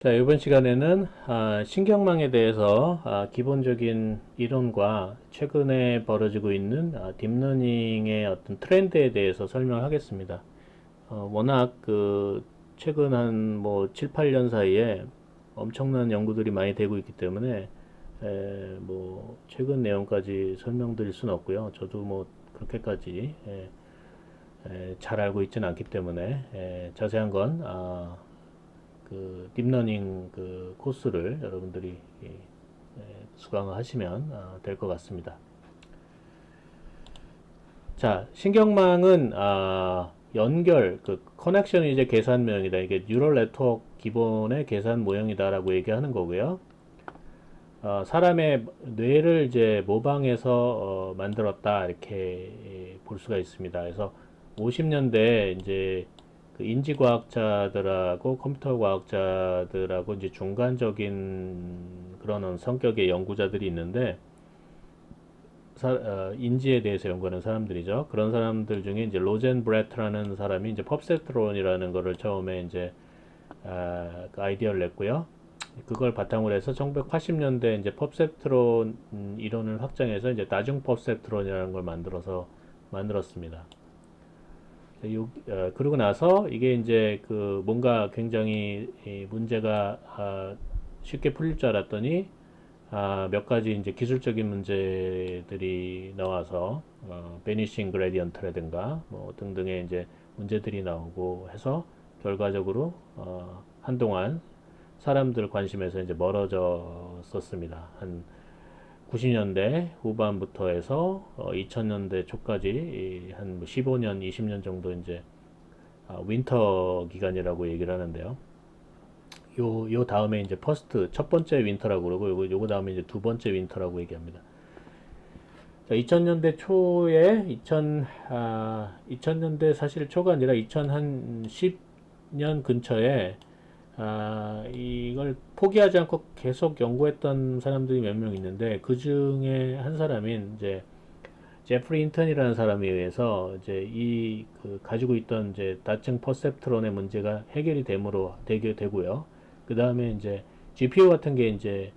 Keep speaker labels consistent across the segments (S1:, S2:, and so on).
S1: 자, 이번 시간에는 신경망에 대해서 기본적인 이론과 최근에 벌어지고 있는 딥러닝의 어떤 트렌드에 대해서 설명하겠습니다. 워낙 최근 한 뭐 7, 8년 사이에 엄청난 연구들이 많이 되고 있기 때문에 뭐 최근 내용까지 설명드릴 수는 없고요. 저도 뭐 그렇게까지 잘 알고 있지는 않기 때문에 자세한 건 딥러닝 코스를 여러분들이 수강을 하시면 될 것 같습니다. 자, 신경망은 연결 커넥션이 이제 계산 모형이다. 이게 뉴럴 네트워크 기본의 계산 모형이다라고 얘기하는 거고요. 사람의 뇌를 이제 모방해서 만들었다 이렇게 볼 수가 있습니다. 그래서 50년대 이제 인지과학자들하고 컴퓨터 과학자들하고 이제 중간적인 그런 성격의 연구자들이 있는데 인지에 대해서 연구하는 사람들이죠. 그런 사람들 중에 이제 로젠브레트라는 사람이 이제 펍세트론이라는 거를 처음에 이제 그 아이디어를 냈고요. 그걸 바탕으로 해서 1980년대 이제 펍세트론 이론을 확장해서 이제 다중 펍세트론이라는 걸 만들었습니다. 그러고 나서 이게 이제 뭔가 굉장히 문제가 쉽게 풀릴 줄 알았더니 몇 가지 이제 기술적인 문제들이 나와서 베니싱 그레디언트라든가 뭐 등등의 이제 문제들이 나오고 해서 결과적으로 한동안 사람들 관심에서 이제 멀어졌었습니다. 한 90년대 후반부터 해서 2000년대 초까지 한 15년, 20년 정도 이제 윈터 기간이라고 얘기를 하는데요. 요 다음에 이제 첫 번째 윈터라고 그러고 요거 다음에 이제 두 번째 윈터라고 얘기합니다. 자, 2000년대 초에 2000년대 사실 초가 아니라 2010년 근처에 이걸 포기하지 않고 계속 연구했던 사람들이 몇 명 있는데 그 중에 한 사람인 이제 제프리 힌턴이라는 사람에 의해서 이제 가지고 있던 이제 다층 퍼셉트론의 문제가 해결이 되고요. 그 다음에 이제 GPU 같은 게 이제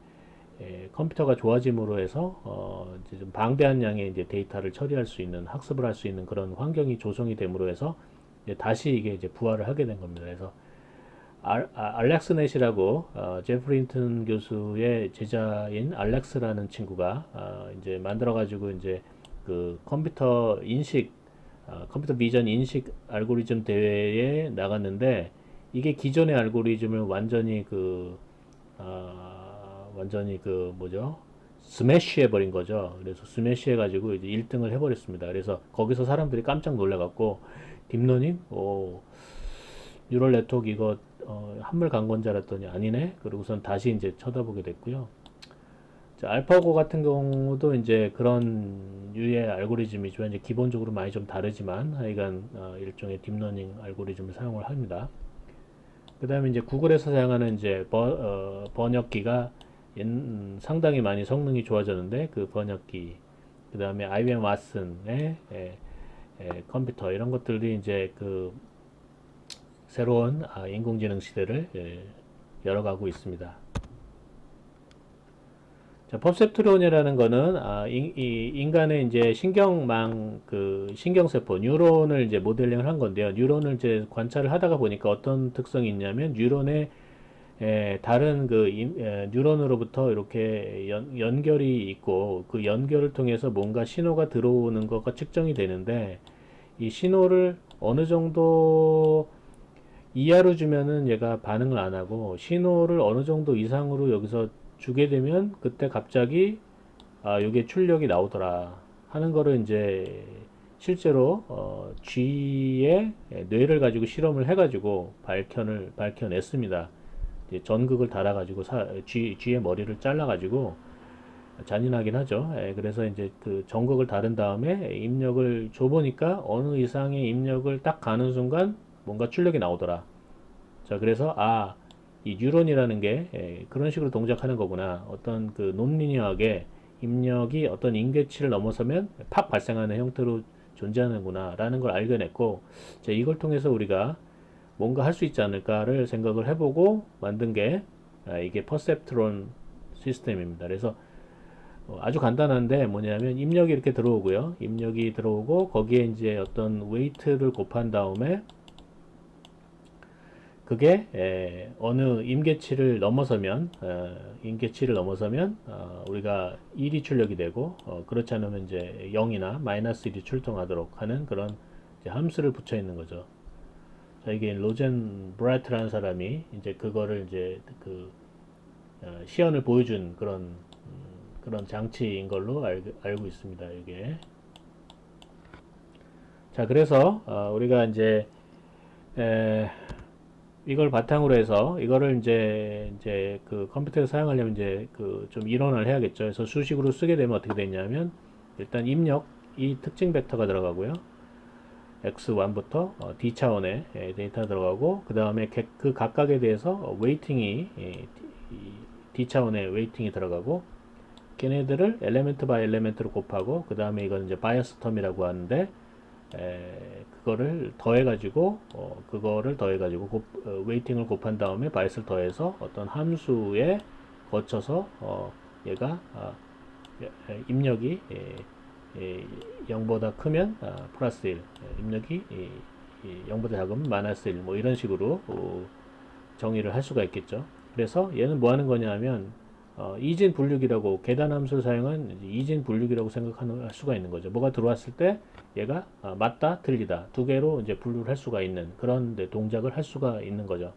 S1: 컴퓨터가 좋아짐으로 해서 이제 좀 방대한 양의 이제 데이터를 처리할 수 있는 학습을 할 수 있는 그런 환경이 조성이 됨으로 해서 이제 다시 이게 이제 부활을 하게 된 겁니다. 그래서 알렉스넷이라고 제프리 힌튼 교수의 제자인 알렉스라는 친구가 이제 만들어가지고 이제 컴퓨터 비전 인식 알고리즘 대회에 나갔는데 이게 기존의 알고리즘을 완전히 뭐죠? 스매시 해버린 거죠. 그래서 스매시 해가지고 이제 1등을 해버렸습니다. 그래서 거기서 사람들이 깜짝 놀래갖고 딥러닝? 뉴럴 네트워크 이거 한물 간 건 줄 알았더니 아니네. 그러고선 다시 이제 쳐다보게 됐고요. 자, 알파고 같은 경우도 이제 그런 유의 알고리즘이지만 이제 기본적으로 많이 좀 다르지만 하여간 일종의 딥러닝 알고리즘을 사용을 합니다. 그 다음에 이제 구글에서 사용하는 이제 번역기가 상당히 많이 성능이 좋아졌는데 그 번역기, 그 다음에 IBM 왓슨의 컴퓨터 이런 것들이 이제 새로운 인공지능 시대를 열어가고 있습니다. 자, 퍼셉트론이라는 거는 인간의 이제 신경망 신경세포 뉴런을 이제 모델링을 한 건데요. 뉴런을 이제 관찰을 하다가 보니까 어떤 특성이 있냐면 뉴런의 다른 뉴런으로부터 이렇게 연결이 있고 그 연결을 통해서 뭔가 신호가 들어오는 것과 측정이 되는데 이 신호를 어느 정도 이하로 주면은 얘가 반응을 안 하고 신호를 어느 정도 이상으로 여기서 주게 되면 그때 갑자기 요게 출력이 나오더라 하는 거를 이제 실제로 쥐의 뇌를 가지고 실험을 해가지고 밝혀냈습니다. 이제 전극을 달아가지고 쥐의 머리를 잘라가지고 잔인하긴 하죠. 그래서 이제 전극을 다른 다음에 입력을 줘보니까 어느 이상의 입력을 딱 가는 순간 뭔가 출력이 나오더라. 자, 그래서 이 뉴런이라는 게 그런 식으로 동작하는 거구나. 어떤 논리니하게 입력이 어떤 임계치를 넘어서면 팍 발생하는 형태로 존재하는구나 라는 걸 알겨냈고, 자, 이걸 통해서 우리가 뭔가 할 수 있지 않을까를 생각을 해보고 만든 게 이게 퍼셉트론 시스템입니다. 그래서 아주 간단한데 뭐냐면 입력이 이렇게 들어오고요. 입력이 들어오고 거기에 이제 어떤 웨이트를 곱한 다음에 그게 어느 임계치를 넘어서면 우리가 1이 출력이 되고 그렇지 않으면 이제 0이나 마이너스 1이 출동하도록 하는 그런 이제 함수를 붙여 있는 거죠. 자, 이게 로젠 브라이트라는 사람이 이제 그거를 이제 그 시연을 보여준 그런 장치인 걸로 알고 있습니다. 이게. 자, 그래서 우리가 이제 이걸 바탕으로 해서 이거를 이제 그 컴퓨터에 사용하려면 이제 그 좀 이론을 해야겠죠. 그래서 수식으로 쓰게 되면 어떻게 되냐면 일단 입력 이 특징 벡터가 들어가고요. x1부터 d 차원의 데이터 들어가고 그 다음에 그 각각에 대해서 웨이팅이 d 차원의 웨이팅이 들어가고 걔네들을 엘리멘트 바이 엘리멘트로 곱하고 그 다음에 이건 이제 바이어스 텀이라고 하는데 그거를 더해가지고 웨이팅을 곱한 다음에 바이어스를 더해서 어떤 함수에 거쳐서 얘가 입력이 0보다 크면 플러스 1, 입력이 0보다 작으면 마이너스 1, 뭐 이런 식으로 정의를 할 수가 있겠죠. 그래서 얘는 뭐 하는 거냐 하면 이진 분류기라고 계단 함수를 사용한 이진 분류기라고 생각할 수가 있는 거죠. 뭐가 들어왔을 때 얘가 맞다, 틀리다 두 개로 이제 분류를 할 수가 있는 그런 동작을 할 수가 있는 거죠.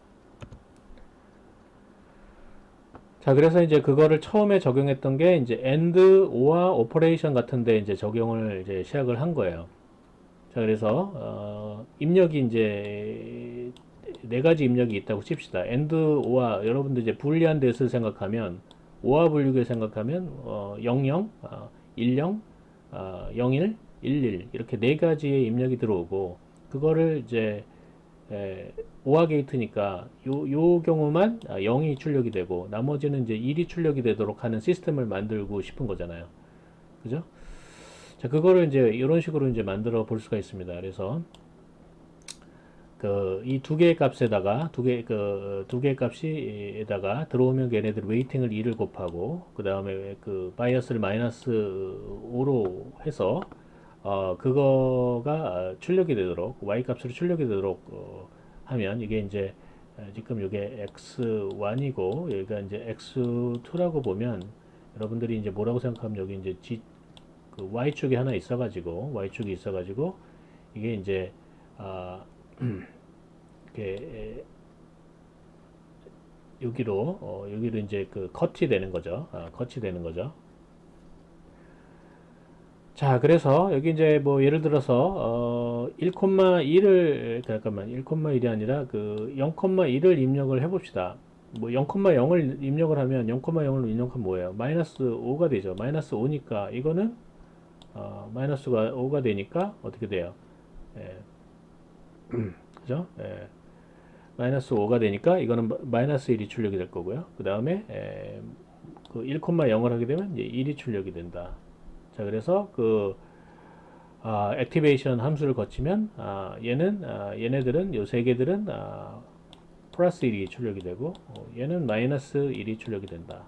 S1: 자, 그래서 이제 그거를 처음에 적용했던 게 이제 and, or 오퍼레이션 같은데 이제 적용을 이제 시작을 한 거예요. 자, 그래서 입력이 이제 네 가지 입력이 있다고 칩시다. and, or 여러분들 이제 불리한 대수를 생각하면 or 분류기를 생각하면 00, 10, 01, 11 이렇게 네 가지의 입력이 들어오고 그거를 이제 오화 게이트니까 요 경우만 0이 출력이 되고 나머지는 이제 1이 출력이 되도록 하는 시스템을 만들고 싶은 거잖아요. 그죠? 자, 그거를 이제 이런 식으로 이제 만들어 볼 수가 있습니다. 그래서 그 이 두 개의 값에다가 두 개의 값이에다가 들어오면 걔네들 웨이팅을 2를 곱하고 그 다음에 그 바이어스를 마이너스 5로 해서 그거가 출력이 되도록 y 값으로 출력이 되도록 하면 이게 이제 지금 이게 x1이고 여기가 이제 x2라고 보면 여러분들이 이제 뭐라고 생각하면 여기 이제 그 y축이 하나 있어가지고 y축이 있어가지고 이게 이제 이렇게 여기로 이제 그 컷이 되는 거죠. 컷이 되는 거죠. 자, 그래서 여기 이제 뭐 예를 들어서 1,2를 잠깐만 1,1이 아니라 그 0,1을 입력을 해봅시다. 뭐 0,0을 입력을 하면 0,0을 입력하면 뭐예요? 마이너스 5가 되죠. 마이너스 5니까 이거는 마이너스가 5가 되니까 어떻게 돼요? 예. 그죠? 예. 마이너스 5가 되니까 이거는 마이너스 1이 출력이 될 거고요. 그 다음에 그 1,0을 하게 되면 이제 1이 출력이 된다. 자, 그래서 그 액티베이션 함수를 거치면 얘네들은 요 세 개들은 플러스 1이 출력이 되고 얘는 마이너스 1이 출력이 된다.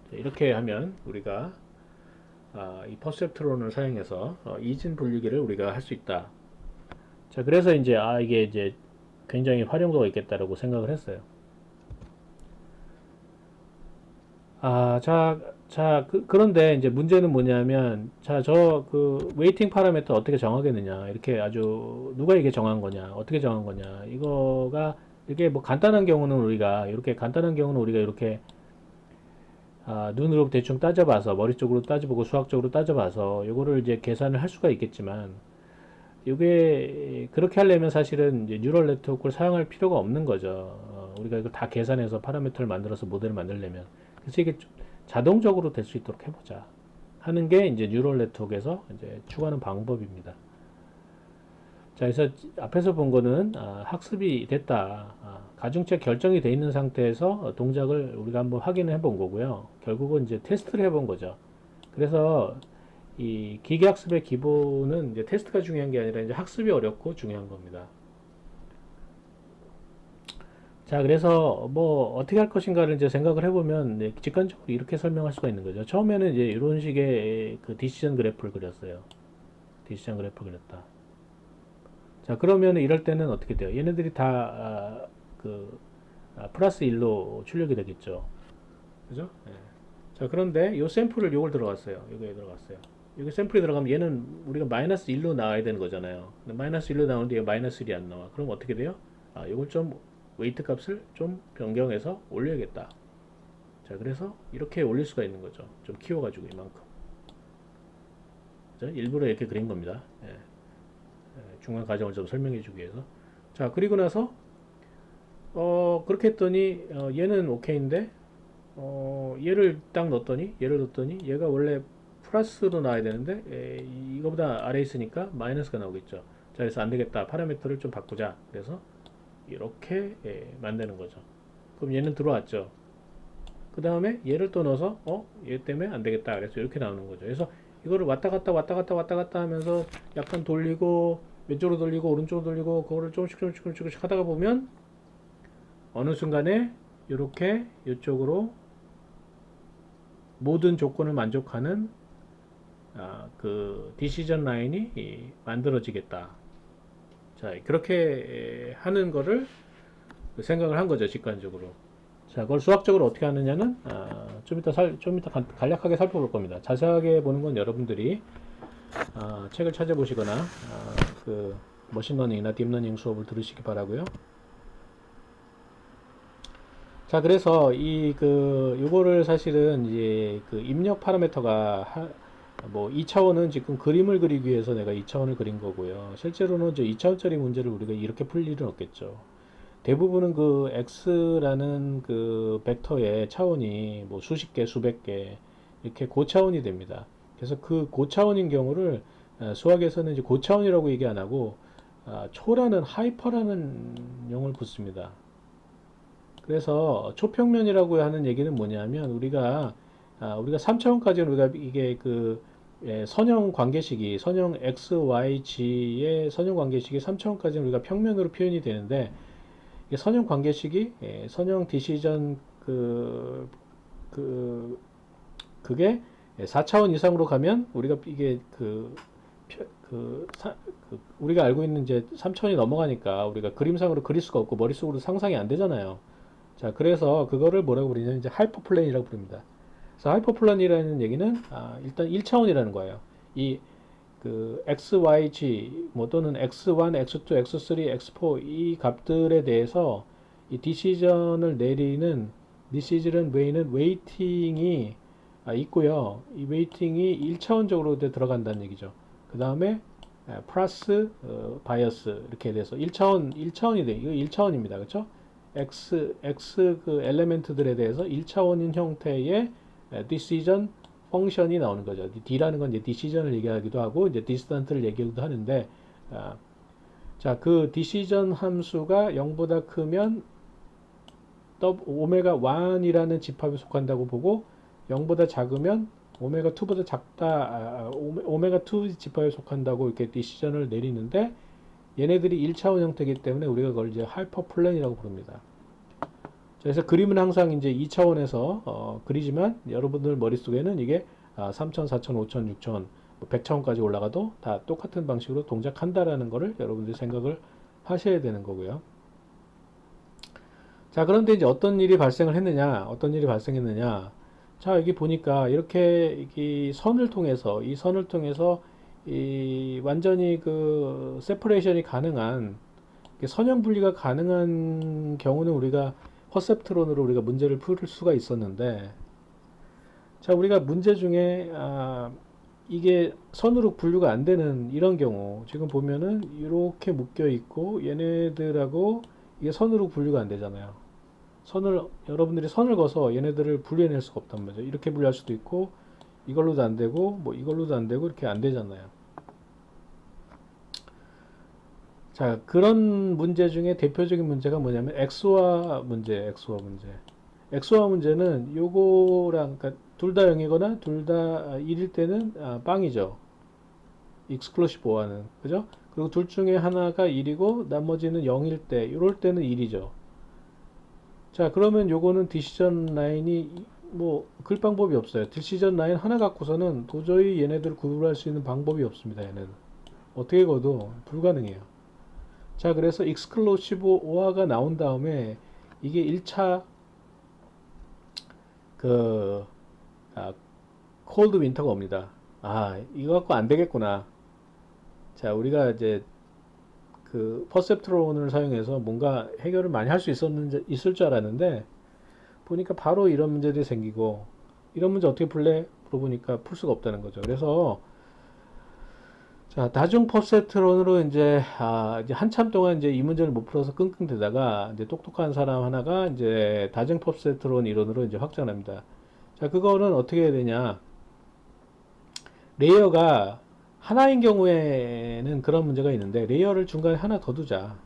S1: 자, 이렇게 하면 우리가 이 퍼셉트론을 사용해서 이진 분류기를 우리가 할 수 있다. 자, 그래서 이제 이게 이제 굉장히 활용도가 있겠다라고 생각을 했어요. 그런데 이제 문제는 뭐냐면, 그 웨이팅 파라미터 어떻게 정하겠느냐. 이렇게 아주, 누가 이게 정한 거냐. 어떻게 정한 거냐. 이게 뭐 간단한 경우는 우리가, 이렇게, 눈으로 대충 따져봐서, 머리 쪽으로 따져보고, 수학적으로 따져봐서, 요거를 이제 계산을 할 수가 있겠지만, 이게, 그렇게 하려면 사실은 이제 뉴럴 네트워크를 사용할 필요가 없는 거죠. 우리가 이걸 다 계산해서 파라미터를 만들어서 모델을 만들려면. 그래서 이게 좀 자동적으로 될 수 있도록 해보자 하는 게 이제 뉴럴 네트워크에서 이제 추구하는 방법입니다. 자, 그래서 앞에서 본 거는 학습이 됐다. 가중책 결정이 돼 있는 상태에서 동작을 우리가 한번 확인해 본 거고요. 결국은 이제 테스트를 해본 거죠. 그래서 이 기계학습의 기본은 이제 테스트가 중요한 게 아니라 이제 학습이 어렵고 중요한 겁니다. 자, 그래서 뭐 어떻게 할 것인가를 이제 생각을 해보면 이제 직관적으로 이렇게 설명할 수가 있는 거죠. 처음에는 이제 이런 식의 그 디시전 그래프를 그렸어요. 디시전 그래프를 그렸다. 자, 그러면 이럴 때는 어떻게 돼요? 얘네들이 다 플러스 1로 출력이 되겠죠. 그죠? 예. 자, 그런데 요 샘플을 요걸 들어갔어요. 요거에 들어갔어요. 여기 샘플이 들어가면 얘는 우리가 마이너스 1로 나와야 되는 거잖아요. 근데 마이너스 1로 나오는데 얘 마이너스 1이 안 나와. 그럼 어떻게 돼요? 아, 요걸 좀 웨이트 값을 좀 변경해서 올려야겠다. 자, 그래서 이렇게 올릴 수가 있는 거죠. 좀 키워가지고 이만큼. 그죠? 일부러 이렇게 그린 겁니다. 예. 중간 과정을 좀 설명해 주기 위해서. 자, 그리고 나서 그렇게 했더니 얘는 오케이인데 얘를 넣었더니 얘가 원래 플러스로 나와야 되는데 이거보다 아래 있으니까 마이너스가 나오겠죠. 자, 그래서 안 되겠다. 파라미터를 좀 바꾸자. 그래서 이렇게 만드는 거죠. 그럼 얘는 들어왔죠. 그 다음에 얘를 또 넣어서 얘 때문에 안 되겠다. 그래서 이렇게 나오는 거죠. 그래서 이거를 왔다 갔다 하면서 약간 돌리고 왼쪽으로 돌리고 오른쪽으로 돌리고 그거를 조금씩 하다가 보면 어느 순간에 이렇게 이쪽으로 모든 조건을 만족하는 그 디시전 라인이 만들어지겠다. 자, 그렇게 하는 거를 생각을 한 거죠, 직관적으로. 자, 그걸 수학적으로 어떻게 하느냐는 좀 이따 간략하게 살펴볼 겁니다. 자세하게 보는 건 여러분들이 책을 찾아보시거나 그 머신러닝이나 딥러닝 수업을 들으시기 바라고요. 자, 그래서 요거를 사실은 이제 그 입력 파라미터가 뭐 2차원은 지금 그림을 그리기 위해서 내가 2차원을 그린 거고요. 실제로는 저 2차원짜리 문제를 우리가 이렇게 풀 일은 없겠죠. 대부분은 그 x라는 그 벡터의 차원이 뭐 수십 개, 수백 개 이렇게 고차원이 됩니다. 그래서 그 고차원인 경우를 수학에서는 이제 고차원이라고 얘기 안 하고 초라는 하이퍼라는 용어를 붙습니다. 그래서 초평면이라고 하는 얘기는 뭐냐면 우리가 3차원까지는 우리가 이게 선형 관계식이 선형 x, y, g의 선형 관계식이 3차원까지는 우리가 평면으로 표현이 되는데 선형 관계식이 선형 디시전 그게 4차원 이상으로 가면 우리가 이게 우리가 알고 있는 이제 3차원이 넘어가니까 우리가 그림상으로 그릴 수가 없고 머릿속으로 상상이 안 되잖아요. 자, 그래서 그거를 뭐라고 부르냐면 이제 하이퍼플레인이라고 부릅니다. 그래서 하이퍼플레인이라는 얘기는 일단 1차원이라는 거예요. 이 x, y, g 뭐 또는 x1, x2, x3, x4 이 값들에 대해서 이 디시전을 내리는 디시전 웨이는 웨이팅이 있고요. 이 웨이팅이 1차원적으로 들어간다는 얘기죠. 그 다음에 플러스 바이어스 이렇게 돼서 1차원이 돼. 이거 1차원입니다. 그렇죠? x 그 엘레멘트들에 대해서 1차원인 형태의 디시전 펑션이 나오는 거죠. d라는 건 이제 디시전을 얘기하기도 하고 이제 디스턴트를 얘기하기도 하는데 자, 그 디시전 함수가 0보다 크면 오메가 1이라는 집합에 속한다고 보고 0보다 작으면 오메가 2보다 작다 오메가 2 집합에 속한다고 이렇게 디시전을 내리는데 얘네들이 1차원 형태이기 때문에 우리가 그걸 이제 하이퍼플랜이라고 부릅니다. 그래서 그림은 항상 이제 2차원에서 그리지만 여러분들 머릿속에는 이게 3차원, 4차원, 5차원, 6차원, 100차원까지 올라가도 다 똑같은 방식으로 동작한다라는 거를 여러분들이 생각을 하셔야 되는 거고요. 자, 그런데 이제 어떤 일이 발생했느냐. 자, 여기 보니까 이렇게 이 선을 통해서 이 완전히 그 세퍼레이션이 가능한 선형 분리가 가능한 경우는 우리가 퍼셉트론으로 우리가 문제를 풀 수가 있었는데 자, 우리가 문제 중에 이게 선으로 분류가 안 되는 이런 경우 지금 보면은 이렇게 묶여 있고 얘네들하고 이게 선으로 분류가 안 되잖아요. 여러분들이 선을 그어서 얘네들을 분류해낼 수가 없단 말이죠. 이렇게 분류할 수도 있고 이걸로도 안 되고 뭐 이걸로도 안 되고 이렇게 안 되잖아요. 자, 그런 문제 중에 대표적인 문제가 뭐냐면 엑소화 문제는 요거랑 그러니까 둘 다 0이거나 둘 다 1일 때는 빵이죠. 익스클루시브 보아는 그죠? 그리고 둘 중에 하나가 1이고 나머지는 0일 때 이럴 때는 1이죠. 자, 그러면 요거는 디시전 라인이 뭐 글 방법이 없어요. 디시전 라인 하나 갖고서는 도저히 얘네들을 구분할 수 있는 방법이 없습니다. 얘네는 어떻게 거도 불가능해요. 자, 그래서 익스클루시브 오화가 나온 다음에 이게 1차 그 콜드 윈터가 옵니다. 아, 이거 갖고 안 되겠구나. 자, 우리가 이제 그 퍼셉트론을 사용해서 뭔가 해결을 많이 할 수 있을 줄 알았는데 보니까 바로 이런 문제들이 생기고, 이런 문제 어떻게 풀래? 물어보니까 풀 수가 없다는 거죠. 그래서 자, 다중 퍼셉트론으로 이제 한참 동안 이제 이 문제를 못 풀어서 끙끙대다가 이제 똑똑한 사람 하나가 이제 다중 퍼셉트론 이론으로 이제 확장합니다. 자, 그거는 어떻게 해야 되냐? 레이어가 하나인 경우에는 그런 문제가 있는데 레이어를 중간에 하나 더 두자.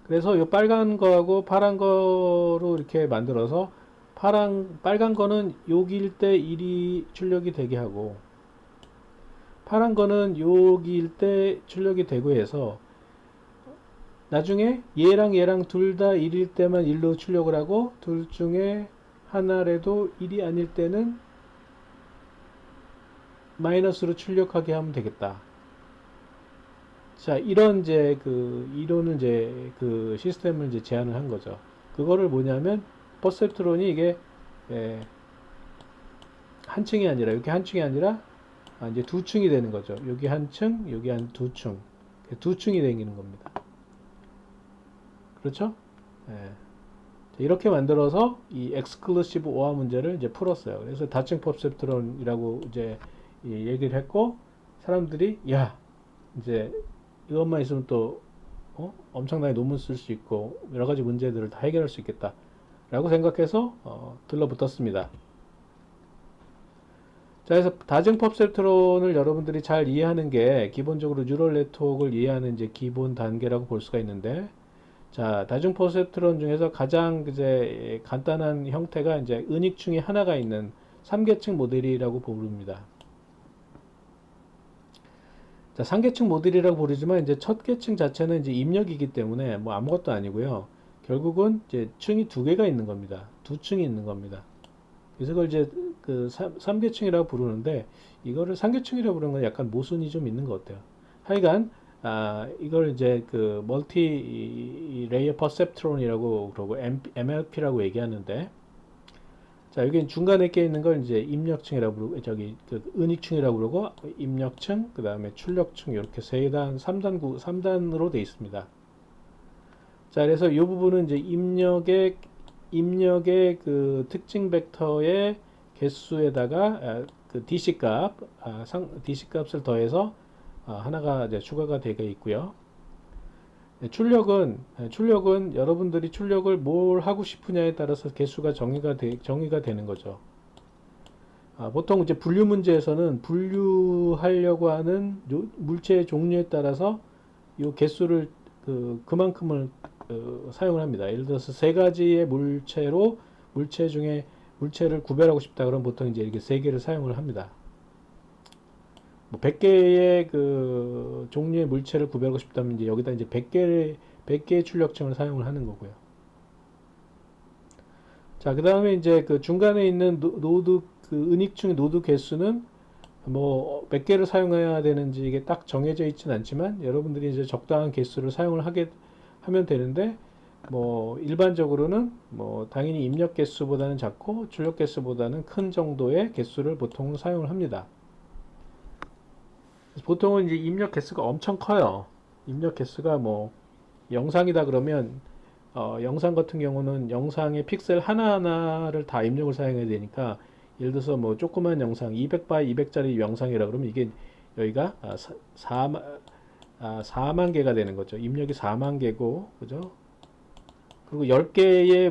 S1: 그래서 이 빨간 거하고 파란 거로 이렇게 만들어서 빨간 거는 여기일 때 1이 출력이 되게 하고 파란 거는 여기일 때 출력이 되고 해서 나중에 얘랑 둘 다 1일 때만 1로 출력을 하고 둘 중에 하나라도 1이 아닐 때는 마이너스로 출력하게 하면 되겠다. 자, 이런 이제 그 이론을 이제 그 시스템을 이제 제안을 한 거죠. 그거를 뭐냐면 퍼셉트론이 이게 한 층이 아니라 이렇게 한 층이 아니라 이제 두 층이 되는 거죠. 여기 한 층, 여기 한 두 층, 두 층이 되는 겁니다. 그렇죠? 예. 이렇게 만들어서 이 엑스클루시브 오화 문제를 이제 풀었어요. 그래서 다층 퍼셉트론이라고 이제 얘기를 했고 사람들이 야 이제 이것만 있으면 또 엄청나게 논문 쓸 수 있고 여러 가지 문제들을 다 해결할 수 있겠다 라고 생각해서 들러붙었습니다. 자, 그래서 다중 퍼셉트론을 여러분들이 잘 이해하는 게 기본적으로 뉴럴 네트워크를 이해하는 이제 기본 단계라고 볼 수가 있는데, 자, 다중 퍼셉트론 중에서 가장 이제 간단한 형태가 이제 은익층이 하나가 있는 3계층 모델이라고 부릅니다. 자, 3계층 모델이라고 부르지만 이제 첫 계층 자체는 이제 입력이기 때문에 뭐 아무것도 아니고요. 결국은 이제 층이 두 개가 있는 겁니다. 두 층이 있는 겁니다. 그래서 그걸 이제 그 3계층이라고 부르는데 이거를 3계층이라고 부르는 건 약간 모순이 좀 있는 것 같아요. 하여간 이걸 이제 그 멀티 레이어 퍼셉트론이라고 그러고 MLP라고 얘기하는데, 자, 여기 중간에 껴 있는 걸 이제 입력층이라고 부르고 그 은익층이라고 그러고 입력층, 그 다음에 출력층 이렇게 세 단, 3단으로 되어 있습니다. 자, 그래서 이 부분은 이제 입력의 그 특징 벡터의 개수에다가 그 DC 값을 더해서 하나가 이제 추가가 되어 있고요. 출력은 여러분들이 출력을 뭘 하고 싶으냐에 따라서 개수가 정의가 되는 거죠. 보통 이제 분류 문제에서는 분류하려고 하는 물체의 종류에 따라서 이 개수를 그만큼을 사용을 합니다. 예를 들어서 세 가지의 물체 중에 물체를 구별하고 싶다 그러면 보통 이제 이렇게 세 개를 사용을 합니다. 뭐 100개의 그 종류의 물체를 구별하고 싶다면 이제 여기다 이제 100개의 출력층을 사용을 하는 거고요. 자, 그 다음에 이제 그 중간에 있는 노드, 그 은익층 노드 개수는 뭐 몇 개를 사용해야 되는지 이게 딱 정해져 있지는 않지만 여러분들이 이제 적당한 개수를 사용을 하면 되는데, 뭐 일반적으로는 뭐 당연히 입력 개수보다는 작고 출력 개수보다는 큰 정도의 개수를 보통 사용을 합니다. 보통은 이제 입력 개수가 엄청 커요. 입력 개수가 뭐 영상이다 그러면 영상 같은 경우는 영상의 픽셀 하나하나를 다 입력을 사용해야 되니까, 예를 들어서 뭐 조그만 영상 200x 200짜리 영상이라 그러면 이게 여기가 4만 개가 되는 거죠. 입력이 4만 개고, 그죠? 그리고 10개의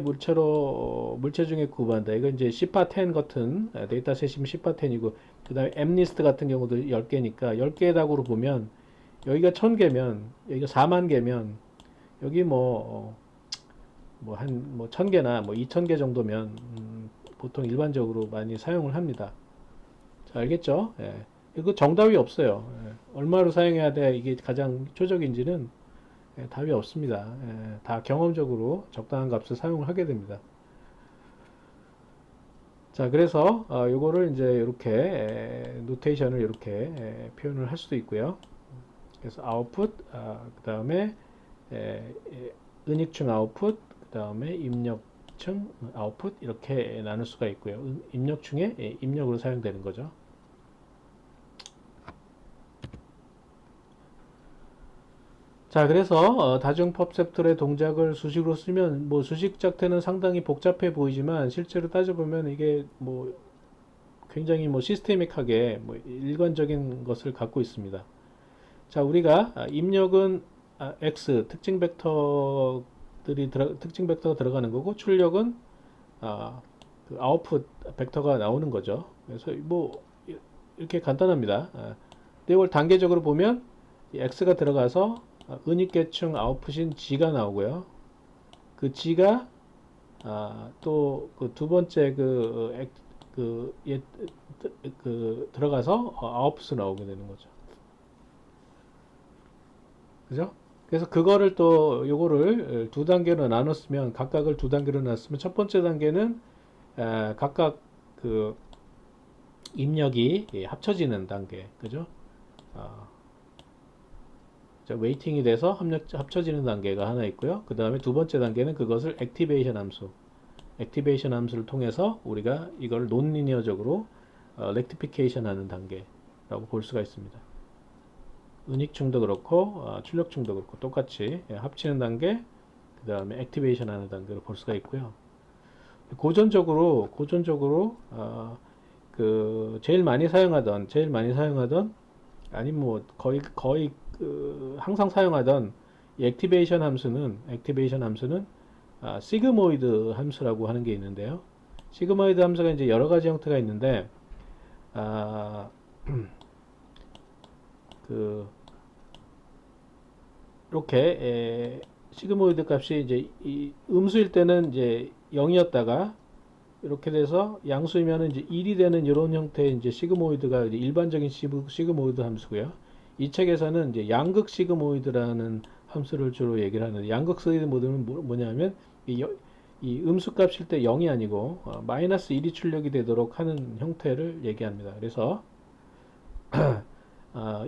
S1: 물체 중에 구분한다. 이건 이제 시파10 같은 데이터셋이면 시파10이고, 그 다음에 엠리스트 같은 경우도 10개니까 10개 닭으로 보면 여기가 1000개면 여기가 4만 개면 여기 뭐 1000개나 뭐 2000개 정도면 보통 일반적으로 많이 사용을 합니다. 자, 알겠죠? 예. 이거 정답이 없어요. 예. 얼마로 사용해야 돼? 이게 가장 효적인지는 답이 없습니다. 다 경험적으로 적당한 값을 사용을 하게 됩니다. 자, 그래서 요거를 이제 이렇게 노테이션을 이렇게 표현을 할 수도 있고요. 그래서 아웃풋, 그 다음에 은익층 아웃풋, 그 다음에 입력층 아웃풋 이렇게 나눌 수가 있고요. 입력층에 입력으로 사용되는 거죠. 자, 그래서 다중 퍼셉트의 동작을 수식으로 쓰면 뭐 수식 작태는 상당히 복잡해 보이지만 실제로 따져보면 이게 뭐 굉장히 뭐 시스테믹하게 뭐 일관적인 것을 갖고 있습니다. 자, 우리가 입력은 x 특징 벡터가 들어가는 거고 출력은 그 아웃풋 벡터가 나오는 거죠. 그래서 뭐 이렇게 간단합니다. 근데 이걸 단계적으로 보면 x가 들어가서 은익계층 아웃풋인 g가 나오고요. 그 g가 또 그 두 번째 들어가서 아웃풋이 나오게 되는 거죠. 그죠? 그래서 그거를 또 요거를 두 단계로 나눴으면 각각을 두 단계로 나눴으면 첫 번째 단계는 각각 그 입력이 합쳐지는 단계, 그죠? 웨이팅이 돼서 합쳐지는 단계가 하나 있고요. 그 다음에 두 번째 단계는 그것을 액티베이션 함수를 통해서 우리가 이걸 논리니어적으로 렉티피케이션 하는 단계라고 볼 수가 있습니다. 은익층도 그렇고 출력층도 그렇고 똑같이 합치는 단계, 그 다음에 액티베이션 하는 단계로 볼 수가 있고요. 고전적으로 그 제일 많이 사용하던 아니 뭐 거의 그 항상 사용하던 이 액티베이션 함수는 시그모이드 함수라고 하는 게 있는데요. 시그모이드 함수가 이제 여러 가지 형태가 있는데 그 이렇게 시그모이드 값이 이제 이 음수일 때는 이제 0이었다가 이렇게 돼서 양수이면은 이제 1이 되는 이런 형태의 이제 시그모이드가 이제 일반적인 시그모이드 함수고요. 이 책에서는 이제 양극 시그모이드라는 함수를 주로 얘기를 하는데 양극 시그모이드는 뭐냐면 이 음수 값일 때 0이 아니고 마이너스 1이 출력이 되도록 하는 형태를 얘기합니다. 그래서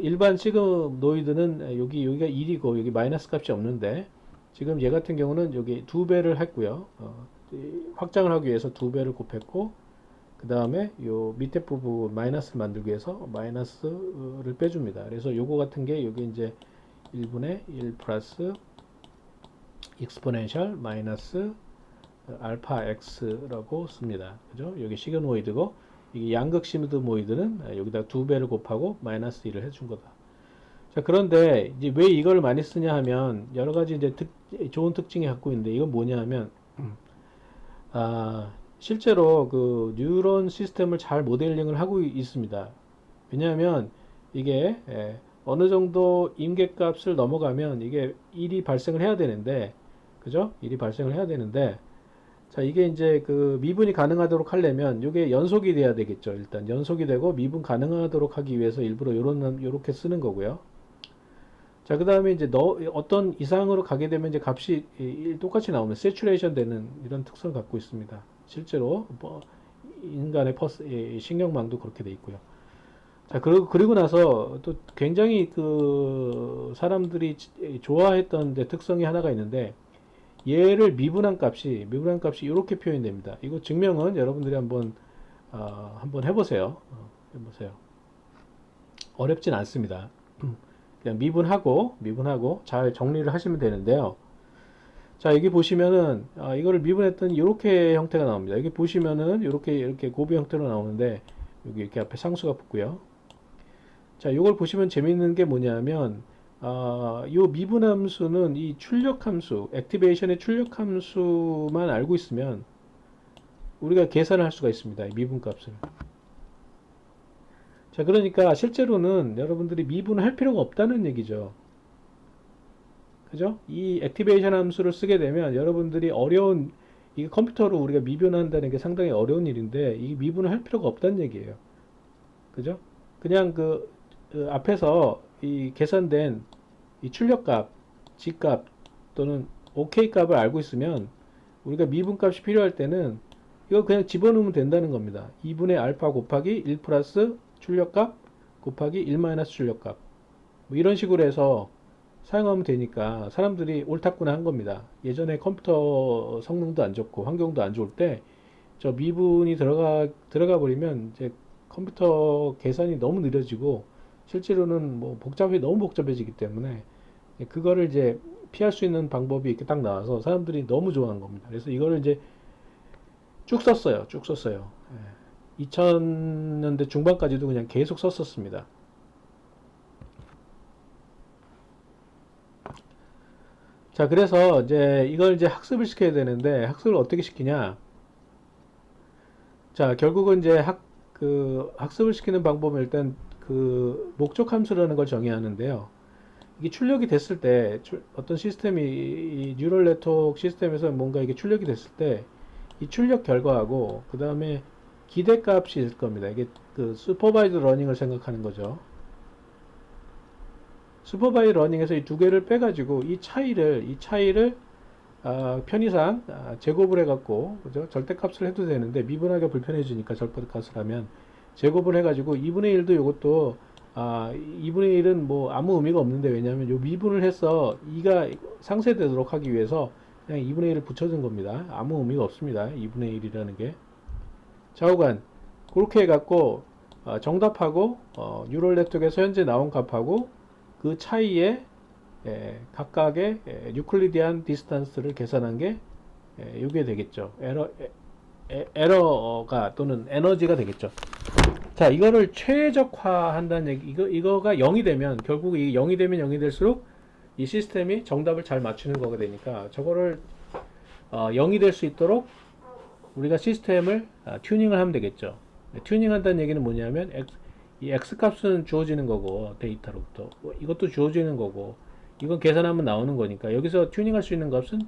S1: 일반 시그노이드는 여기가 1이고 여기 마이너스 값이 없는데 지금 얘 같은 경우는 여기 2배를 했고요. 확장을 하기 위해서 2배를 곱했고 그 다음에 요 밑에 부분 마이너스를 만들기 위해서 마이너스를 빼줍니다. 그래서 요거 같은 게 여기 이제 1분의 1 플러스 익스포넨셜 마이너스 알파 x라고 씁니다. 그죠? 여기 시그모이드고 이게 양극 시그모이드는 여기다 2배를 곱하고 마이너스 1을 해준 거다. 자, 그런데 이제 왜 이걸 많이 쓰냐 하면 여러 가지 이제 좋은 특징이 갖고 있는데 이건 뭐냐 하면 실제로 그 뉴런 시스템을 잘 모델링을 하고 있습니다. 왜냐하면 이게 어느 정도 임계값을 넘어가면 이게 일이 발생을 해야 되는데, 그죠? 일이 발생을 해야 되는데, 자, 이게 이제 그 미분이 가능하도록 하려면 이게 연속이 돼야 되겠죠. 일단 연속이 되고 미분 가능하도록 하기 위해서 일부러 요렇게 쓰는 거고요. 자, 그 다음에 이제 어떤 이상으로 가게 되면 이제 값이 똑같이 나오는 세츄레이션 되는 이런 특성을 갖고 있습니다. 실제로 뭐 인간의 신경망도 그렇게 돼 있고요. 자, 그리고 나서 또 굉장히 그 사람들이 좋아했던 특성이 하나가 있는데 얘를 미분한 값이 이렇게 표현됩니다. 이거 증명은 여러분들이 한번 해보세요. 해보세요. 어렵진 않습니다. 그냥 미분하고 잘 정리를 하시면 되는데요. 자, 여기 보시면은 이거를 미분했더니 이렇게 형태가 나옵니다. 여기 보시면은 이렇게 곱이 형태로 나오는데 여기 이렇게 앞에 상수가 붙고요. 자, 이걸 보시면 재밌는 게 뭐냐면 요 미분함수는 이 출력함수, 액티베이션의 출력함수만 알고 있으면 우리가 계산을 할 수가 있습니다. 이 미분값을. 자, 그러니까 실제로는 여러분들이 미분을 할 필요가 없다는 얘기죠. 그죠? 이 액티베이션 함수를 쓰게 되면 여러분들이 이 컴퓨터로 우리가 미분한다는 게 상당히 어려운 일인데 이 미분을 할 필요가 없다는 얘기예요. 그죠? 그냥 앞에서 이 계산된 이 출력값, G값 또는 OK 값을 알고 있으면 우리가 미분값이 필요할 때는 이거 그냥 집어넣으면 된다는 겁니다. 2분의 알파 곱하기 1 플러스 출력값 곱하기 1 마이너스 출력값, 뭐 이런 식으로 해서 사용하면 되니까 사람들이 옳다구나 한 겁니다. 예전에 컴퓨터 성능도 안 좋고 환경도 안 좋을 때 저 미분이 들어가 버리면 이제 컴퓨터 계산이 너무 느려지고 실제로는 뭐 너무 복잡해지기 때문에 그거를 이제 피할 수 있는 방법이 이렇게 딱 나와서 사람들이 너무 좋아한 겁니다. 그래서 이거를 이제 쭉 썼어요. 쭉 썼어요. 2000년대 중반까지도 그냥 계속 썼었습니다. 자, 그래서 이제 이걸 이제 학습을 시켜야 되는데 학습을 어떻게 시키냐? 자, 결국은 이제 학습을 시키는 방법은 일단 그 목적 함수라는 걸 정의해야 하는데요. 이게 출력이 됐을 때 어떤 시스템이 이 뉴럴 네트워크 시스템에서 뭔가 이게 출력이 됐을 때 이 출력 결과하고 그 다음에 기대값이 있을 겁니다. 이게 그 슈퍼바이드 러닝을 생각하는 거죠. 슈퍼바이드 러닝에서 이 두 개를 빼가지고 이 차이를 편의상 제곱을 해갖고 그죠? 절대값을 해도 되는데 미분하기가 불편해지니까 절대값을 하면 제곱을 해가지고 2분의 1도 이것도 2분의 1은 뭐 아무 의미가 없는데 왜냐하면 요 미분을 해서 2가 상쇄되도록 하기 위해서 그냥 2분의 1을 붙여준 겁니다. 아무 의미가 없습니다. 2분의 1이라는 게. 좌우간 그렇게 해갖고 정답하고 뉴럴 네트워크에서 현재 나온 값하고 그 차이에 각각의 유클리디안 디스턴스를 계산한 게 이게 되겠죠. 에러가 또는 에너지가 되겠죠. 자, 이거를 최적화한다는 얘기, 이거가 0이 되면, 결국 이 0이 되면 0이 될수록 이 시스템이 정답을 잘 맞추는 거가 되니까, 저거를 0이 될 수 있도록 우리가 시스템을 튜닝을 하면 되겠죠. 튜닝 한다는 얘기는 뭐냐면, 이 x 값은 주어지는 거고, 데이터로부터. 이것도 주어지는 거고, 이건 계산하면 나오는 거니까, 여기서 튜닝할 수 있는 값은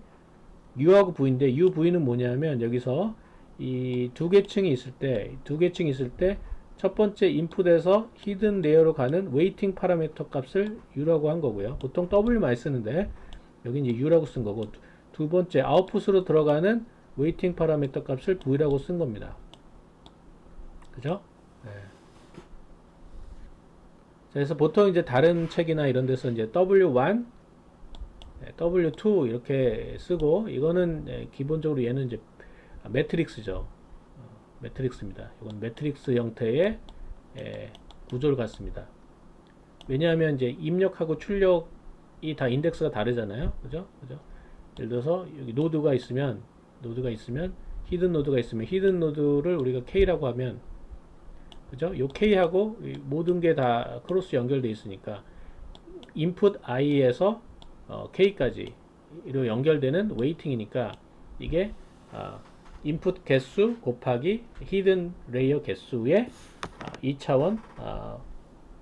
S1: u하고 v인데, u, v는 뭐냐면, 여기서 이 두 계층이 있을 때, 첫 번째 인풋에서 히든 레이어로 가는 웨이팅 파라미터 값을 u라고 한 거고요. 보통 w 많이 쓰는데 여기 이제 u라고 쓴 거고, 두 번째 아웃풋으로 들어가는 웨이팅 파라미터 값을 v라고 쓴 겁니다. 그죠? 네. 그래서 보통 이제 다른 책이나 이런 데서 이제 w1, w2 이렇게 쓰고, 이거는 기본적으로 얘는 이제 매트릭스죠. 매트릭스입니다. 이건 매트릭스 형태의 구조를 갖습니다. 왜냐하면 이제 입력하고 출력이 다 인덱스가 다르잖아요. 그죠? 예를 들어서 여기 노드가 있으면 히든 노드가 있으면 히든 노드를 우리가 K라고 하면, 그죠? 요 K하고 모든 게 다 크로스 연결되어 있으니까 인풋 I에서 K까지로 연결되는 웨이팅이니까 이게 인풋 개수 곱하기 히든 레이어 개수의 2차원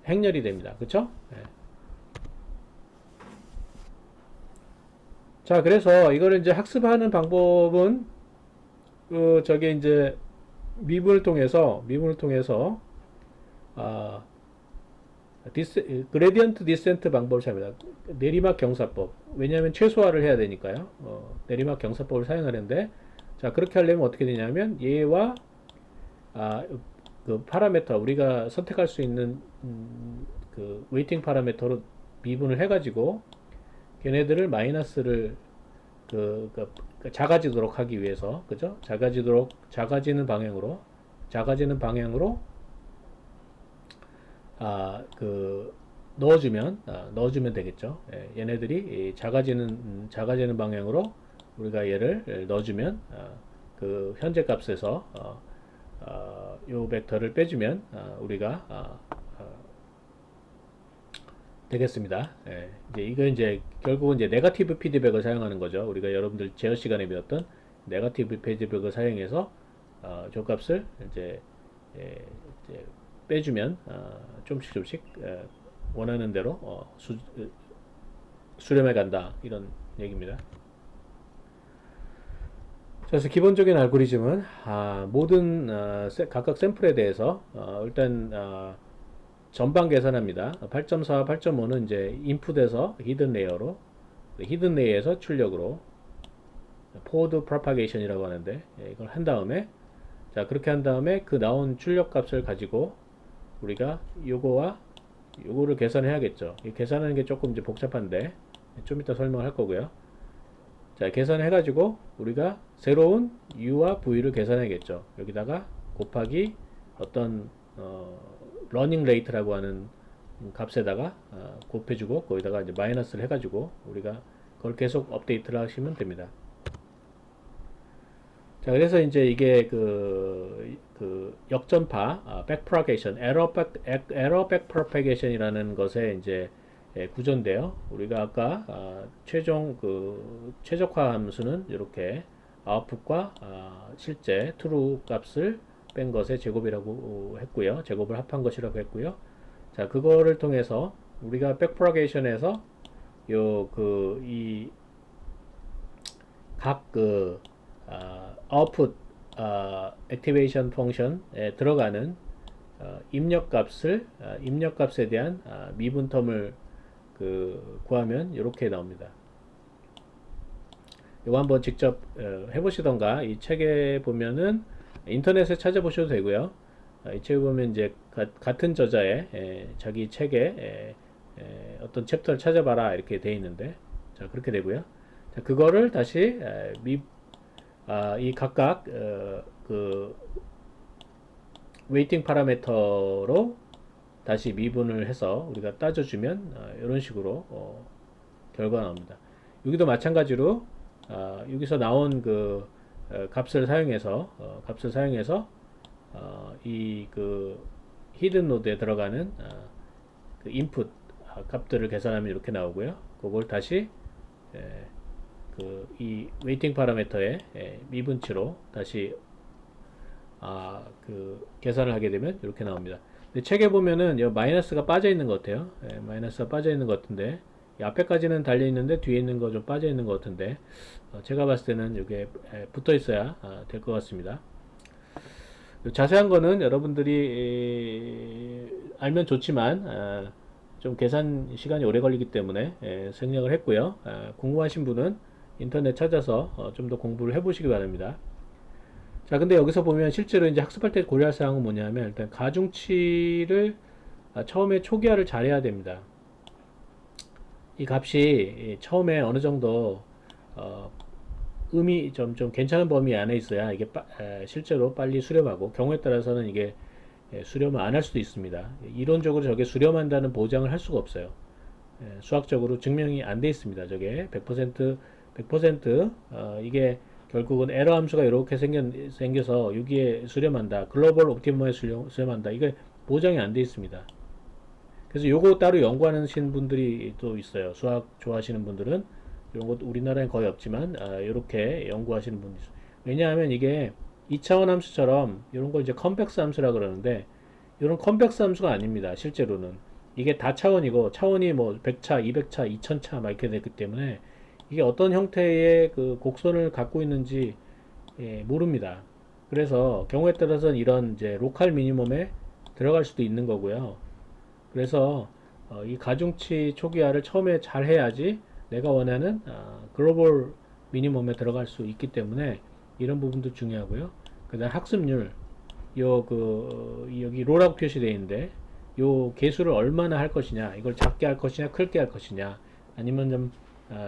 S1: 행렬이 됩니다. 그쵸? 네. 자, 그래서 이거를 이제 학습하는 방법은 저게 이제 미분을 통해서 그레디언트 디센트 방법을 사용합니다. 내리막 경사법. 왜냐하면 최소화를 해야 되니까요. 내리막 경사법을 사용하는데, 자, 그렇게 하려면 어떻게 되냐면 얘와 그 파라미터 우리가 선택할 수 있는 그 웨이팅 파라미터로 미분을 해가지고 걔네들을 마이너스를 작아지도록 하기 위해서, 그죠? 작아지는 방향으로 넣어주면 되겠죠. 얘네들이 작아지는 방향으로 우리가 얘를 넣어주면 그 현재 값에서 요 벡터를 빼주면 우리가 되겠습니다. 이제 이거 이제 결국은 이제 네거티브 피드백을 사용하는 거죠. 우리가 여러분들 제어 시간에 배웠던 네거티브 피드백을 사용해서 저 값을 이제 빼주면 조금씩 원하는 대로 수렴해 간다, 이런 얘기입니다. 그래서 기본적인 알고리즘은 모든 각각 샘플에 대해서 일단 전방 계산합니다. 8.4, 8.5는 이제 인풋에서 히든 레이어로, 히든 레이에서 출력으로 forward propagation이라고 하는데 이걸 한 다음에 자 그렇게 한 다음에 그 나온 출력 값을 가지고 우리가 요거와 요거를 계산해야겠죠. 이 계산하는 게 조금 이제 복잡한데 좀 이따 설명할 거고요. 자 계산해 가지고 우리가 새로운 u와 v를 계산해야겠죠. 여기다가 곱하기 어떤 러닝 레이트라고 하는 값에다가 곱해주고 거기다가 이제 마이너스를 해가지고 우리가 그걸 계속 업데이트를 하시면 됩니다. 자, 그래서 이제 이게 그 역전파, backpropagation, error backpropagation이라는 것의 이제 구조인데요. 우리가 아까 최종 최적화 함수는 이렇게 output과 실제 true 값을 뺀 것의 제곱이라고 했고요. 제곱을 합한 것이라고 했고요. 자, 그거를 통해서 우리가 backpropagation에서 이 각 output activation function에 들어가는 입력값에 대한 미분텀을 구하면 이렇게 나옵니다. 이거 한번 직접 해보시던가 이 책에 보면은 인터넷에 찾아보셔도 되고요. 이 책에 보면 이제 같은 저자의 자기 책에 어떤 챕터를 찾아봐라 이렇게 돼 있는데 자 그렇게 되고요. 자, 그거를 다시 이 각각 웨이팅 파라미터로 다시 미분을 해서 우리가 따져주면 이런 식으로 결과가 나옵니다. 여기도 마찬가지로 여기서 나온 값을 사용해서 이 히든 노드에 들어가는 인풋 값들을 계산하면 이렇게 나오고요. 그걸 다시 이 웨이팅 파라미터의 미분치로 다시 계산을 하게 되면 이렇게 나옵니다. 근데 책에 보면은 이 마이너스가 빠져 있는 것 같아요. 마이너스가 빠져 있는 것 같은데 이 앞에까지는 달려 있는데 뒤에 있는 거 좀 빠져 있는 것 같은데 제가 봤을 때는 이게 붙어 있어야 될 것 같습니다. 자세한 거는 여러분들이 알면 좋지만 좀 계산 시간이 오래 걸리기 때문에 생략을 했고요. 궁금하신 분은 인터넷 찾아서 좀 더 공부를 해보시기 바랍니다. 자, 근데 여기서 보면 실제로 이제 학습할 때 고려할 사항은 뭐냐면 일단 가중치를 처음에 초기화를 잘해야 됩니다. 이 값이 처음에 어느 정도 음이 좀 괜찮은 범위 안에 있어야 이게 실제로 빨리 수렴하고 경우에 따라서는 이게 수렴을 안 할 수도 있습니다. 이론적으로 저게 수렴한다는 보장을 할 수가 없어요. 수학적으로 증명이 안 돼 있습니다. 저게 100% 이게 결국은 에러 함수가 이렇게 생겨서 여기에 수렴한다. 글로벌 옵티머에 수렴한다. 이게 보장이 안 돼 있습니다. 그래서 요거 따로 연구하시는 분들이 또 있어요. 수학 좋아하시는 분들은 이런 것도 우리나라엔 거의 없지만 이렇게 연구하시는 분이 있어요. 왜냐하면 이게 2차원 함수처럼 이런 걸 이제 컴팩스 함수라 그러는데 이런 컴팩스 함수가 아닙니다. 실제로는 이게 다차원이고 차원이 뭐 100차, 200차, 2000차 막 이렇게 됐기 때문에 이게 어떤 형태의 곡선을 갖고 있는지 모릅니다. 그래서 경우에 따라서는 이런 이제 로컬 미니멈에 들어갈 수도 있는 거고요. 그래서 이 가중치 초기화를 처음에 잘 해야지 내가 원하는 글로벌 미니멈에 들어갈 수 있기 때문에 이런 부분도 중요하고요. 그 다음 학습률 여기 로라고 표시되어 있는데 요 개수를 얼마나 할 것이냐, 이걸 작게 할 것이냐 크게 할 것이냐, 아니면 좀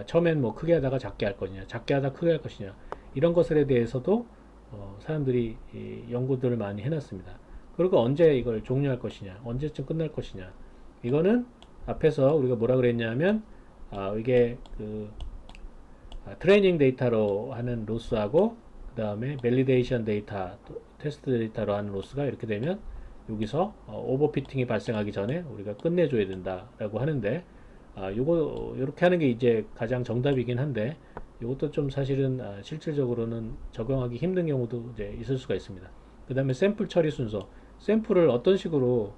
S1: 처음엔 뭐 크게 하다가 작게 할 것이냐, 작게 하다 크게 할 것이냐, 이런 것에 대해서도 사람들이 연구들을 많이 해놨습니다. 그리고 언제 이걸 종료할 것이냐, 언제쯤 끝날 것이냐, 이거는 앞에서 우리가 뭐라 그랬냐면 이게 트레이닝 데이터로 하는 로스하고 그 다음에 밸리데이션 데이터, 테스트 데이터로 하는 로스가 이렇게 되면 여기서 오버피팅이 발생하기 전에 우리가 끝내줘야 된다라고 하는데 요거 이렇게 하는 게 이제 가장 정답이긴 한데 이것도 좀 사실은 실질적으로는 적용하기 힘든 경우도 이제 있을 수가 있습니다. 그 다음에 샘플 처리 순서, 샘플을 어떤 식으로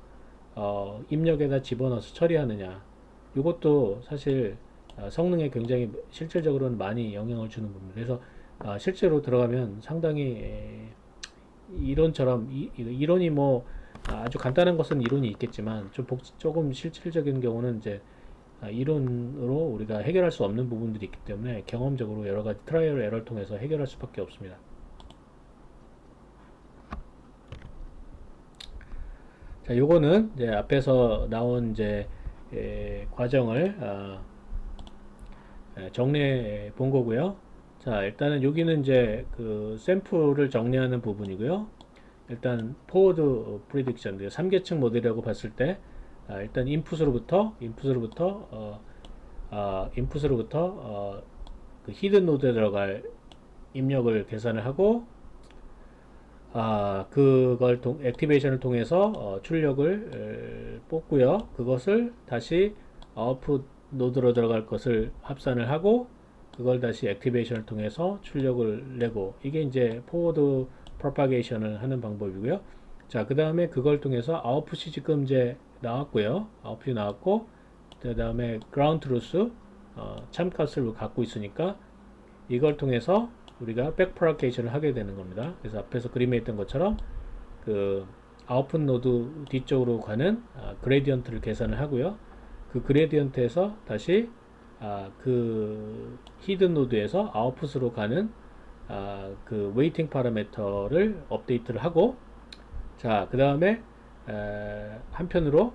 S1: 입력에다 집어넣어서 처리하느냐, 이것도 사실 성능에 굉장히 실질적으로는 많이 영향을 주는 부분입니다. 그래서 실제로 들어가면 상당히 이론처럼 이론이 뭐 아주 간단한 것은 이론이 있겠지만 조금 실질적인 경우는 이제 이론으로 우리가 해결할 수 없는 부분들이 있기 때문에 경험적으로 여러 가지 트라이얼 에러를 통해서 해결할 수밖에 없습니다. 자, 요거는 이제 앞에서 나온 이제 과정을 정리해 본 거고요. 자, 일단은 여기는 이제 그 샘플을 정리하는 부분이고요. 일단 포워드 프리딕션 3계층 모델이라고 봤을 때 일단 인풋으로부터 그 히든 노드에 들어갈 입력을 계산을 하고 그걸 액티베이션을 통해서 출력을 뽑고요. 그것을 다시 아웃풋 노드로 들어갈 것을 합산을 하고 그걸 다시 액티베이션을 통해서 출력을 내고 이게 이제 포워드 프로파게이션을 하는 방법이고요. 자, 그 다음에 그걸 통해서 아웃풋이 지금 이제 나왔고요. 아웃풋이 나왔고 그 다음에 그라운드 트루스 참값을 갖고 있으니까 이걸 통해서 우리가 백프로파게이션을 하게 되는 겁니다. 그래서 앞에서 그림에 있던 것처럼 그 아웃풋 노드 뒤쪽으로 가는 그레디언트를 계산을 하고요. 그 그레디언트에서 다시 그 히든 노드에서 아웃풋으로 가는 그 웨이팅 파라미터를 업데이트를 하고 자, 그 다음에 한편으로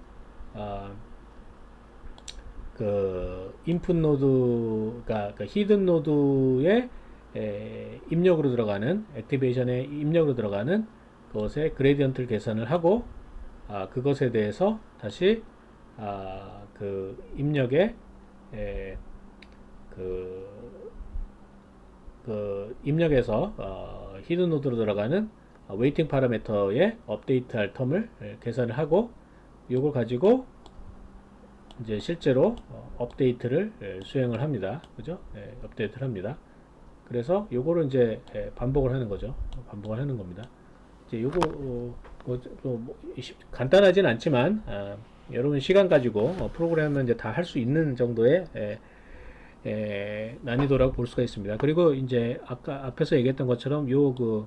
S1: 그 인풋 노드가 그 히든 노드의 입력으로 들어가는 액티베이션의 입력으로 들어가는 그것의 그레디언트를 계산을 하고 그것에 대해서 다시 그 입력의 그 입력에서 히든 노드로 들어가는 웨이팅 파라미터의 업데이트할 텀을 계산을 하고 이걸 가지고 이제 실제로 업데이트를 수행을 합니다. 그죠? 업데이트를 합니다. 그래서 요거를 이제 반복을 하는 거죠. 반복을 하는 겁니다. 이제 요거 간단하진 않지만 여러분 시간 가지고 프로그램은 이제 다 할 수 있는 정도의 난이도라고 볼 수가 있습니다. 그리고 이제 아까 앞에서 얘기했던 것처럼 요 그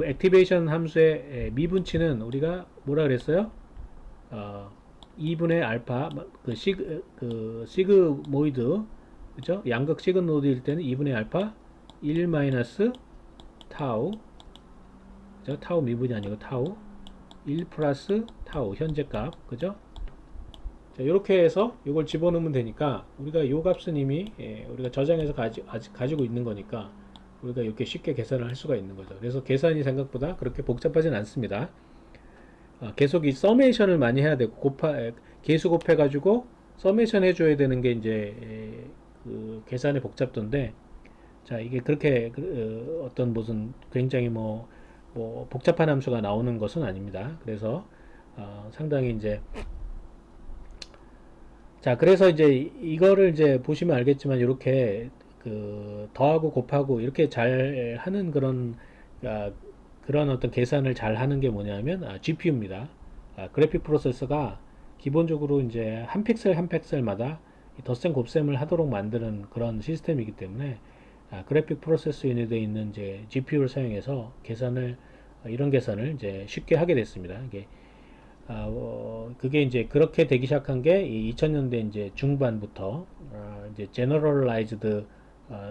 S1: 액티베이션 함수의 미분치는 우리가 뭐라 그랬어요? 2분의 알파 그 시그모이드 그죠? 양극 시그노드일 때는 2분의 알파 1 마이너스 타우 그죠? 타우 미분이 아니고 타우 1 플러스 타우 현재값 그죠? 자, 이렇게 해서 이걸 집어넣으면 되니까 우리가 요 값은 이미 우리가 저장해서 가지고 있는 거니까 우리가 이렇게 쉽게 계산을 할 수가 있는 거죠. 그래서 계산이 생각보다 그렇게 복잡하진 않습니다. 계속 이 서메이션을 많이 해야 되고 계수 곱해 가지고 서메이션 해줘야 되는 게 이제 그 계산의 복잡도인데 자 이게 그렇게 어떤 무슨 굉장히 뭐 복잡한 함수가 나오는 것은 아닙니다. 그래서 상당히 이제 자 그래서 이제 이거를 이제 보시면 알겠지만 이렇게 그 더하고 곱하고 이렇게 잘 하는 그런 어떤 계산을 잘 하는 게 뭐냐면 GPU입니다. 그래픽 프로세서가 기본적으로 이제 한 픽셀 한 픽셀마다 덧셈 곱셈을 하도록 만드는 그런 시스템이기 때문에 그래픽 프로세서 유닛에 있는 이제 GPU를 사용해서 이런 계산을 이제 쉽게 하게 됐습니다. 그게 이제 그렇게 되기 시작한 게 2000년대 이제 중반부터 이제 제너럴라이즈드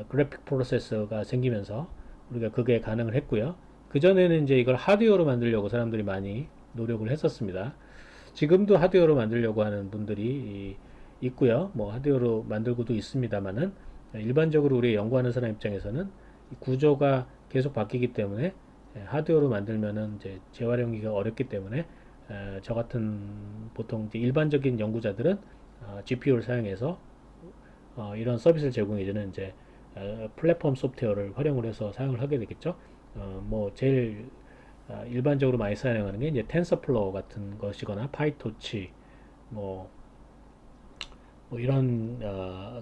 S1: 그래픽 프로세서가 생기면서 우리가 그게 가능을 했고요. 그 전에는 이제 이걸 하드웨어로 만들려고 사람들이 많이 노력을 했었습니다. 지금도 하드웨어로 만들려고 하는 분들이 있고요. 뭐 하드웨어로 만들고도 있습니다만은 일반적으로 우리 연구하는 사람 입장에서는 구조가 계속 바뀌기 때문에 하드웨어로 만들면은 이제 재활용하기가 어렵기 때문에 저 같은 보통 이제 일반적인 연구자들은 GPU를 사용해서 이런 서비스를 제공해주는 이제 플랫폼 소프트웨어를 활용을 해서 사용을 하게 되겠죠. 뭐 제일 일반적으로 많이 사용하는 게 이제 텐서플로우 같은 것이거나 파이토치 뭐 이런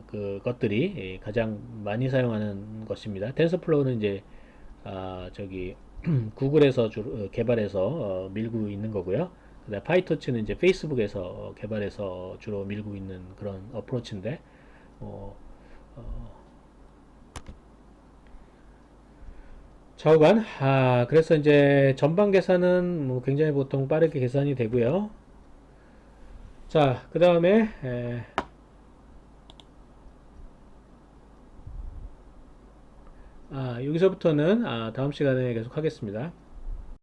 S1: 그 것들이 가장 많이 사용하는 것입니다. 텐서플로우는 이제 저기 구글에서 주로 개발해서 밀고 있는 거고요. 그다음 파이토치는 이제 페이스북에서 개발해서 주로 밀고 있는 그런 어프로치인데 좌우간 그래서 이제 전방 계산은 뭐 굉장히 보통 빠르게 계산이 되고요. 자, 그 다음에 여기서부터는 다음 시간에 계속 하겠습니다.